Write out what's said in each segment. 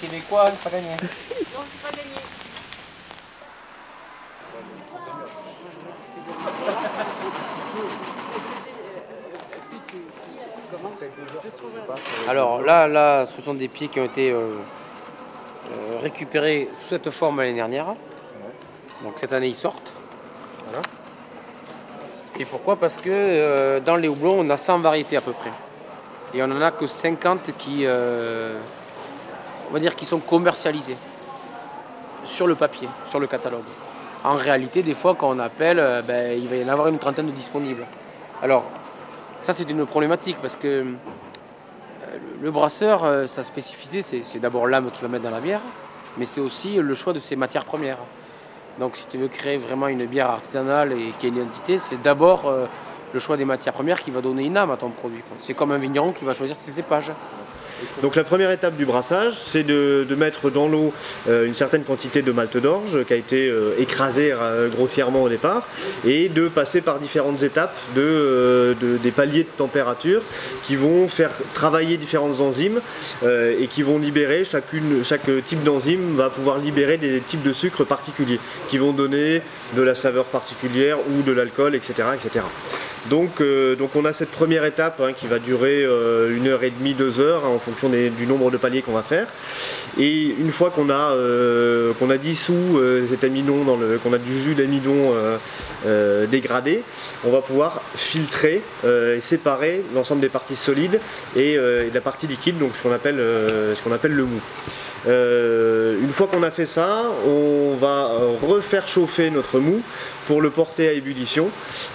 Québécois, c'est pas gagné. Non, c'est pas gagné. Alors là, ce sont des pieds qui ont été récupérés sous cette forme l'année dernière. Donc cette année, ils sortent. Voilà. Et pourquoi? Parce que dans les houblons, on a 100 variétés à peu près. Et on n'en a que 50 qui, on va dire, qui sont commercialisées sur le papier, sur le catalogue. En réalité, des fois, quand on appelle, il va y en avoir une trentaine de disponibles. Alors, ça, c'est une problématique parce que le brasseur, sa spécificité, c'est d'abord l'âme qu'il va mettre dans la bière, mais c'est aussi le choix de ses matières premières. Donc, si tu veux créer vraiment une bière artisanale et qui a une identité, c'est d'abord le choix des matières premières qui va donner une âme à ton produit. C'est comme un vigneron qui va choisir ses cépages. Donc la première étape du brassage, c'est de mettre dans l'eau une certaine quantité de malt d'orge qui a été écrasée grossièrement au départ, et de passer par différentes étapes des paliers de température qui vont faire travailler différentes enzymes et qui vont libérer, chaque type d'enzyme va pouvoir libérer des types de sucres particuliers qui vont donner de la saveur particulière ou de l'alcool, etc., etc. Donc on a cette première étape qui va durer 1h30, 2 heures en fonction du nombre de paliers qu'on va faire. Et une fois qu'on a dissous cet amidon, qu'on a du jus d'amidon dégradé, on va pouvoir filtrer et séparer l'ensemble des parties solides et la partie liquide, donc ce qu'on appelle le mou. Une fois qu'on a fait ça, on va refaire chauffer notre mou pour le porter à ébullition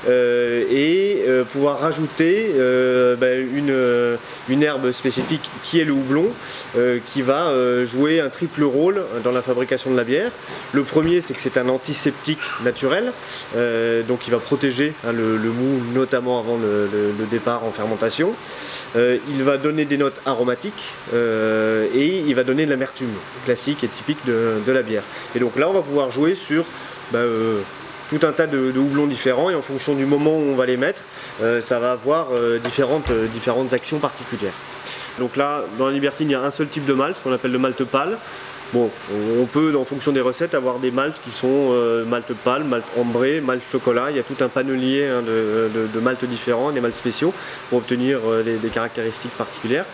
et pouvoir rajouter une herbe spécifique qui est le houblon, qui va jouer un triple rôle dans la fabrication de la bière. Le premier, c'est que c'est un antiseptique naturel, donc il va protéger le mou, notamment avant le départ en fermentation. Il va donner des notes aromatiques et il va donner de l'amertume classique et typique de la bière. Et donc là, on va pouvoir jouer sur tout un tas de houblons différents, et en fonction du moment où on va les mettre, ça va avoir différentes actions particulières. Donc là, dans la Libertine, il y a un seul type de malt, qu'on appelle le malt pâle. Bon, on peut, en fonction des recettes, avoir des maltes qui sont malt pâle, malt ambré, malt chocolat. Il y a tout un panelier de maltes différents, des maltes spéciaux, pour obtenir des caractéristiques particulières.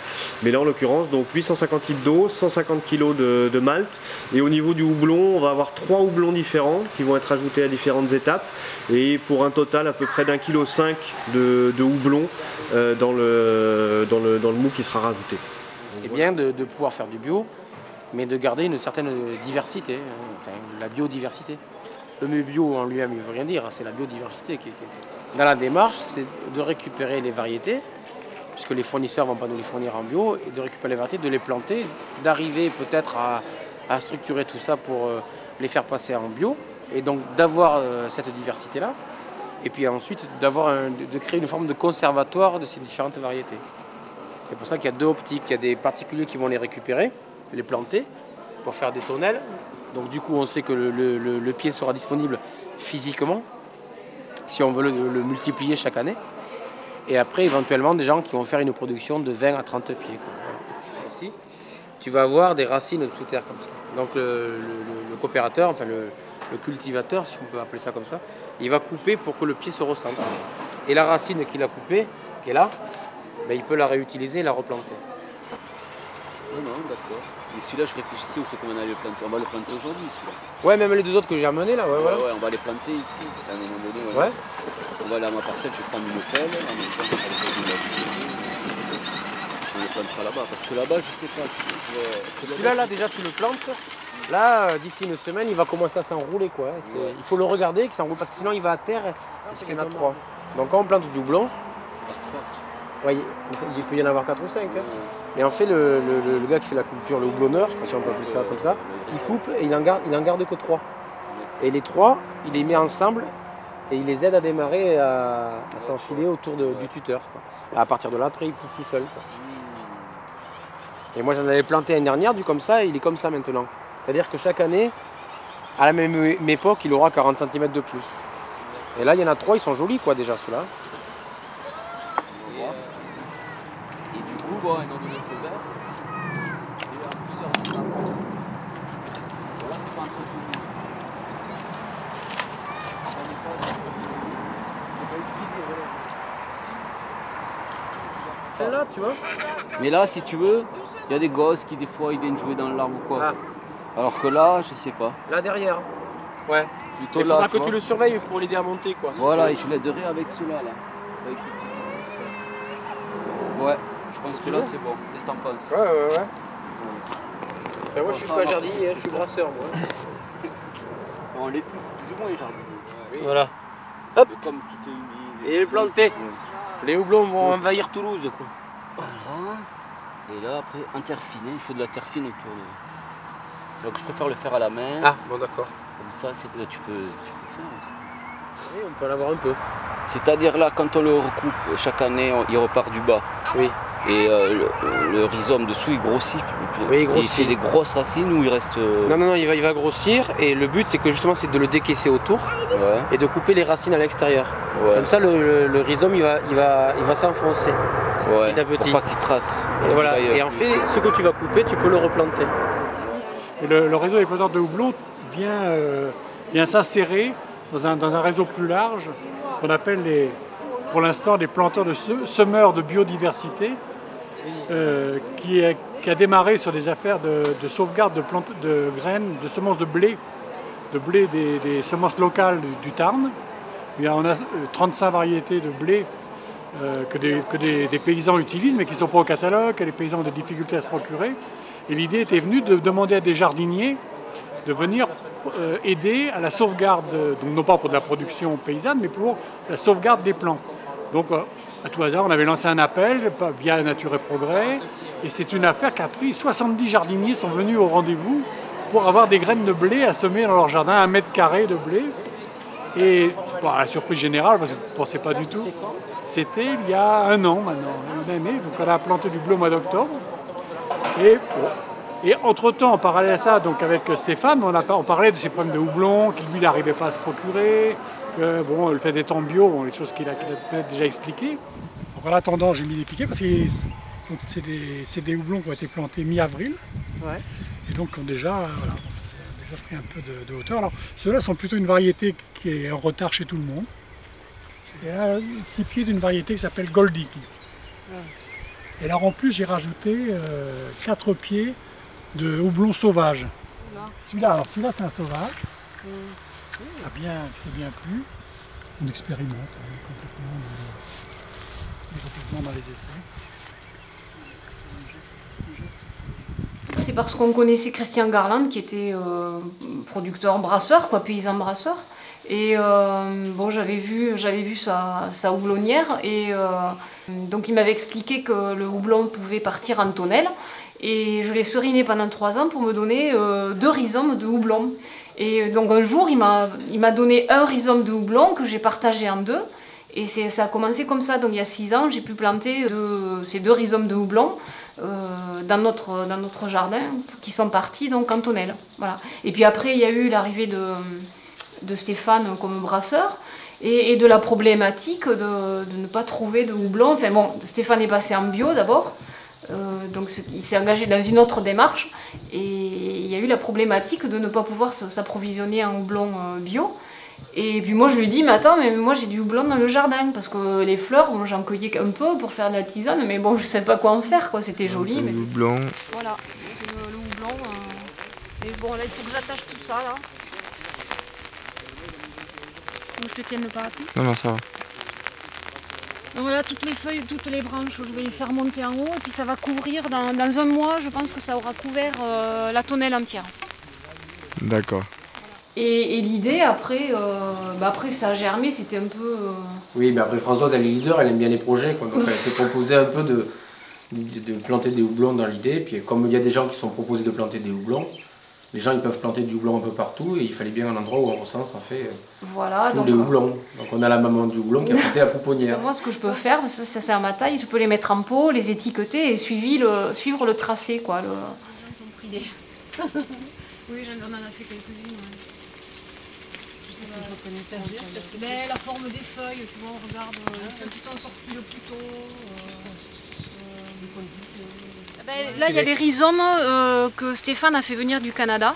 Mais là, en l'occurrence, donc 850 litres d'eau, 150 kg de malt. Et au niveau du houblon, on va avoir 3 houblons différents qui vont être ajoutés à différentes étapes. Et pour un total à peu près d'1,5 kg de houblon dans le mou qui sera rajouté. C'est bien de pouvoir faire du bio, mais de garder une certaine diversité, enfin la biodiversité. Le mot bio en lui-même, il ne veut rien dire, c'est la biodiversité qui est... Dans la démarche, c'est de récupérer les variétés, puisque les fournisseurs ne vont pas nous les fournir en bio, et de récupérer les variétés, de les planter, d'arriver peut-être à structurer tout ça pour les faire passer en bio, et donc d'avoir cette diversité-là, et puis ensuite de créer une forme de conservatoire de ces différentes variétés. C'est pour ça qu'il y a deux optiques, il y a des particuliers qui vont les récupérer, les planter pour faire des tonnelles. Donc du coup on sait que le pied sera disponible physiquement si on veut le multiplier chaque année. Et après éventuellement des gens qui vont faire une production de 20 à 30 pieds. Voilà. Ici, tu vas avoir des racines sous terre comme ça. Donc le coopérateur, enfin le cultivateur, si on peut appeler ça comme ça, il va couper pour que le pied se recentre. Et la racine qu'il a coupée, qui est là, il peut la réutiliser et la replanter. Non, d'accord. Et celui-là, je réfléchissais où c'est qu'on allait le planter. On va le planter aujourd'hui, celui-là. Ouais, même les deux autres que j'ai amenés là, ouais, on va les planter ici, à un moment donné. Ouais. On va aller à ma parcelle, je vais prendre une pelle, on les plantera là-bas. Parce que là-bas, je sais pas. Celui-là, là, déjà, tu le plantes. Là, d'ici une semaine, il va commencer à s'enrouler, quoi. Ouais. Il faut le regarder, qu'il s'enroule, parce que sinon, il va à terre et il y en a 3. Donc, quand on plante du houblon, ouais, il peut y en avoir 4 ou 5. Hein. Et en fait, le gars qui fait la culture, le houblonneur, je ne sais pas si on peut appeler ça comme ça, il coupe et il en garde que 3. Et les 3, il les met ensemble et il les aide à démarrer, à s'enfiler autour du tuteur. Quoi. Et à partir de là, après, il pousse tout seul. Quoi. Et moi, j'en avais planté l'année dernière, du comme ça, et il est comme ça maintenant. C'est-à-dire que chaque année, à la même époque, il aura 40 cm de plus. Et là, il y en a 3, ils sont jolis, quoi, déjà, ceux-là. Et du coup, bon, ils ont donné le feu vert. Et en plus, Là, tu vois. Mais là, si tu veux, il y a des gosses qui des fois ils viennent jouer dans l'arbre ou quoi. Ah. Alors que là, je sais pas. Là derrière. Ouais. Plutôt Il faudra là, que tu le surveilles pour l'aider à monter quoi. Voilà, et je l'aiderai avec ceux-là là. Avec ces petits fils. Ouais, je pense que là c'est bon. Qu'est-ce que t'en penses? Ouais. Enfin, moi je suis pas jardinier, je suis brasseur moi. On est tous plus ou moins jardiniers. Oui. Voilà. Hop. Mais comme tout est humide. Et planté. Les houblons vont envahir Toulouse quoi. Voilà. Et là après, en terre fine, il faut de la terre fine autour de. Donc je préfère le faire à la main. Ah bon d'accord. Comme ça, c'est là tu peux faire aussi. Oui, on peut en avoir un peu. C'est-à-dire là, quand on le recoupe, chaque année, il repart du bas. Oui. Et le rhizome dessous, il grossit. Oui, il grossit. Il fait des grosses racines ou il reste... Non, il va grossir et le but c'est que justement c'est de le décaisser autour et de couper les racines à l'extérieur. Ouais. Comme ça le rhizome il va s'enfoncer petit à petit. Pour pas qu'il trace. Et voilà. Et en fait, ce que tu vas couper, tu peux le replanter. Et le réseau des planteurs de houblon vient s'insérer dans un réseau plus large qu'on appelle pour l'instant des planteurs de semeurs de biodiversité qui a démarré sur des affaires de sauvegarde de graines, de semences de blé des semences locales du Tarn. On a 35 variétés de blé que des paysans utilisent mais qui ne sont pas au catalogue, que les paysans ont des difficultés à se procurer. Et l'idée était venue de demander à des jardiniers de venir aider à la sauvegarde, donc non pas pour de la production paysanne, mais pour la sauvegarde des plants. Donc à tout hasard, on avait lancé un appel via Nature et Progrès, et c'est une affaire qui a pris 70 jardiniers sont venus au rendez-vous pour avoir des graines de blé à semer dans leur jardin, 1 mètre carré de blé. Et bon, la surprise générale, parce que je ne pensais pas du tout, c'était il y a 1 an maintenant, une année, donc on a planté du blé au mois d'octobre. Et entre-temps, en parallèle à ça, donc avec Stéphane, on parlait de ces problèmes de houblon, qu'il lui n'arrivait pas à se procurer, le fait d'être en bio, les choses qu'il a peut-être déjà expliquées. Donc en attendant, j'ai mis des piquets parce que c'est des houblons qui ont été plantés mi-avril. Ouais. Et donc ont déjà pris un peu de hauteur. Alors ceux-là sont plutôt une variété qui est en retard chez tout le monde. Et là, 6 pieds d'une variété qui s'appelle Goldie. Ouais. Et alors en plus j'ai rajouté 4 pieds de houblon sauvage. Celui-là c'est un sauvage. C'est bien plu. On expérimente complètement dans les essais. C'est parce qu'on connaissait Christian Garland qui était producteur brasseur, paysan brasseur. Et j'avais vu sa houblonnière et donc il m'avait expliqué que le houblon pouvait partir en tonnelle. Et je l'ai seriné pendant 3 ans pour me donner 2 rhizomes de houblon. Et donc un jour, il m'a donné un rhizome de houblon que j'ai partagé en 2. Et ça a commencé comme ça. Donc il y a 6 ans, j'ai pu planter ces 2 rhizomes de houblon dans notre jardin qui sont partis donc en tonnelle. Voilà. Et puis après, il y a eu l'arrivée de Stéphane comme brasseur et de la problématique de ne pas trouver de houblon. Enfin bon, Stéphane est passé en bio d'abord. Donc il s'est engagé dans une autre démarche et il y a eu la problématique de ne pas pouvoir s'approvisionner en houblon bio. Et puis moi je lui ai dit mais attends, mais moi j'ai du houblon dans le jardin parce que les fleurs, bon, j'en cueillais un peu pour faire de la tisane, mais bon je sais pas quoi en faire quoi, c'était joli. Mais... houblon. Voilà, c'est le houblon. Et bon là il faut que j'attache tout ça là. Ou je te tienne le parapluie. Non, ça va. Donc voilà, toutes les feuilles, toutes les branches, je vais les faire monter en haut et puis ça va couvrir, dans 1 mois, je pense que ça aura couvert la tonnelle entière. D'accord. Et l'idée, après ça a germé, c'était un peu... Oui, mais après Françoise, elle est leader, elle aime bien les projets, quoi. Donc elle s'est proposée un peu de planter des houblons dans l'idée. Puis comme il y a des gens qui sont proposés de planter des houblons, les gens ils peuvent planter du houblon un peu partout et il fallait bien un endroit où on recense en fait tous les houblons. Donc on a la maman du houblon qui a planté la pouponnière. Moi ce que je peux faire, ça c'est à ma taille, je peux les mettre en pot, les étiqueter et suivre le tracé quoi. Oui, on en a fait quelques-unes. Ouais. La forme des feuilles, tu vois, on regarde ceux qui sont sortis le plus tôt. Là, il y a les rhizomes que Stéphane a fait venir du Canada.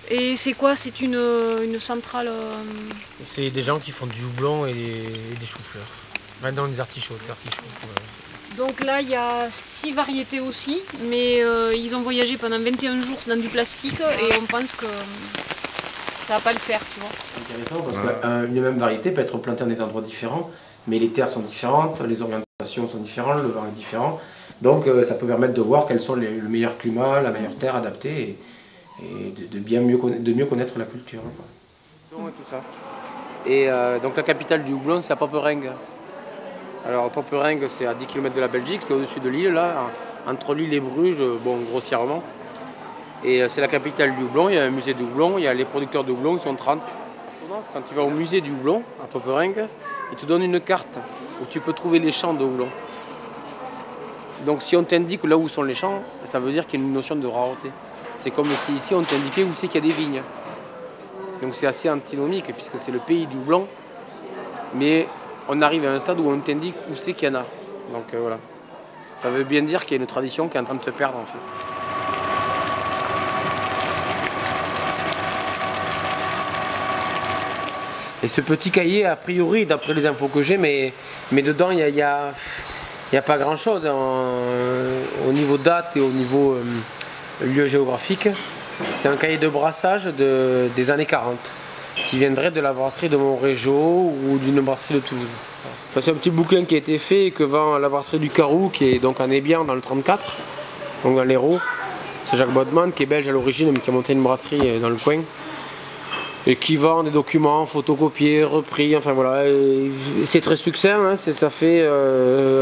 Et c'est quoi? C'est une centrale C'est des gens qui font du houblon et des choux-fleurs. Maintenant des artichauts. Donc là, il y a 6 variétés aussi, mais ils ont voyagé pendant 21 jours dans du plastique et on pense que ça va pas le faire, tu vois. C'est intéressant parce qu'une même variété peut être plantée dans des endroits différents, mais les terres sont différentes, les orientations sont différentes, le vent est différent. Donc ça peut permettre de voir quels sont le meilleur climat, la meilleure terre adaptée et de mieux connaître la culture. Quoi. Et tout ça. Et donc la capitale du houblon, c'est à Poperingue. Alors Poperingue, c'est à 10 km de la Belgique, c'est au-dessus de Lille, là, entre Lille et Bruges, bon, grossièrement. Et c'est la capitale du houblon, il y a un musée du houblon, il y a les producteurs de houblon, ils sont 30. Quand tu vas au musée du houblon, à Poperingue, ils te donnent une carte où tu peux trouver les champs de houblon. Donc si on t'indique là où sont les champs, ça veut dire qu'il y a une notion de rareté. C'est comme si ici on t'indiquait où c'est qu'il y a des vignes. Donc c'est assez antinomique puisque c'est le pays du houblon, mais on arrive à un stade où on t'indique où c'est qu'il y en a. Donc voilà. Ça veut bien dire qu'il y a une tradition qui est en train de se perdre en fait. Et ce petit cahier, a priori, d'après les infos que j'ai, mais dedans, il n'y a pas grand-chose au niveau date et au niveau lieu géographique. C'est un cahier de brassage des années 40, qui viendrait de la brasserie de Montrégeau ou d'une brasserie de Toulouse. Enfin, c'est un petit bouquin qui a été fait et que vend la brasserie du Carou, qui est donc en Ébian dans le 34, donc dans l'Hérault. C'est Jacques Bodman, qui est belge à l'origine, mais qui a monté une brasserie dans le coin. Et qui vend des documents photocopiés, repris, enfin voilà. C'est très succinct, hein, ça fait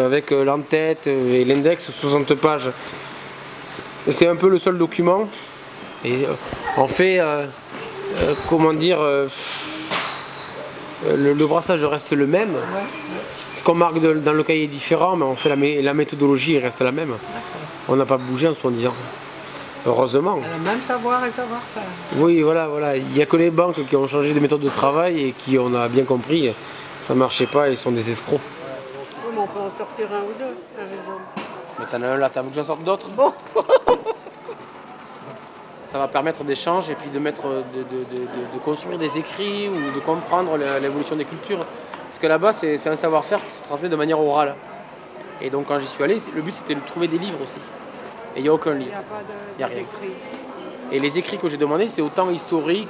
avec l'entête et l'index 60 pages. C'est un peu le seul document. Et on fait, comment dire, le brassage reste le même. Ce qu'on marque dans le cahier est différent, mais on fait la méthodologie reste la même. On n'a pas bougé en soi-disant. Heureusement. Le même savoir et savoir-faire. Oui, voilà. Il n'y a que les banques qui ont changé de méthode de travail et qui, on a bien compris, ça ne marchait pas et sont des escrocs. Oui, mais on peut en sortir un ou deux, par exemple. Mais t'en as un là, t'as voulu que j'en sorte d'autres? Bon. Ça va permettre d'échanges et puis de construire des écrits ou de comprendre l'évolution des cultures. Parce que là-bas, c'est un savoir-faire qui se transmet de manière orale. Et donc quand j'y suis allé, le but c'était de trouver des livres aussi. Et il n'y a aucun livre. Il n'y a pas d'écrit. Et les écrits que j'ai demandés, c'est autant historique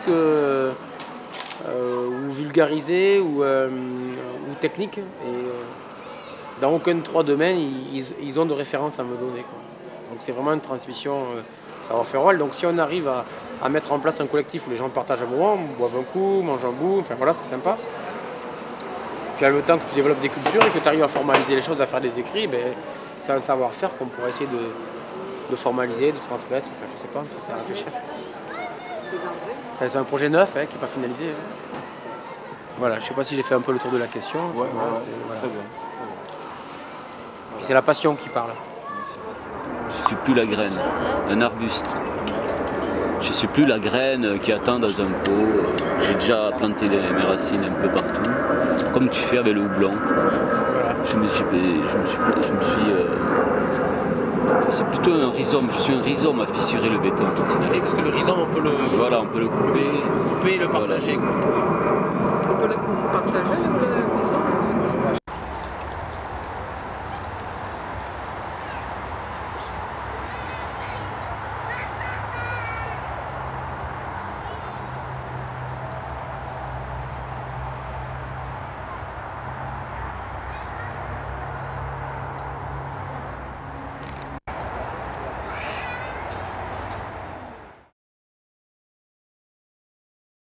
ou vulgarisé ou technique. Et dans aucun de trois domaines, ils ont de références à me donner, quoi. Donc c'est vraiment une transmission savoir-faire oral. Donc si on arrive à mettre en place un collectif où les gens partagent un moment, boivent un coup, mangent un bout, enfin voilà, c'est sympa. Puis à le temps que tu développes des cultures et que tu arrives à formaliser les choses, à faire des écrits, ben, c'est un savoir-faire qu'on pourrait essayer de formaliser, de transmettre, enfin je sais pas, c'est à réfléchir. C'est un projet neuf qui n'est pas finalisé. Voilà, je sais pas si j'ai fait un peu le tour de la question. Ouais, voilà, très bien. C'est la passion qui parle. Je ne suis plus la graine, un arbuste. Je ne suis plus la graine qui attend dans un pot. J'ai déjà planté mes racines un peu partout, comme tu fais avec le houblon. Voilà. C'est plutôt un rhizome, je suis un rhizome à fissurer le béton. Oui, parce que le rhizome, on peut le... Voilà, on peut le couper. Couper et le partager. Voilà. On peut le partager.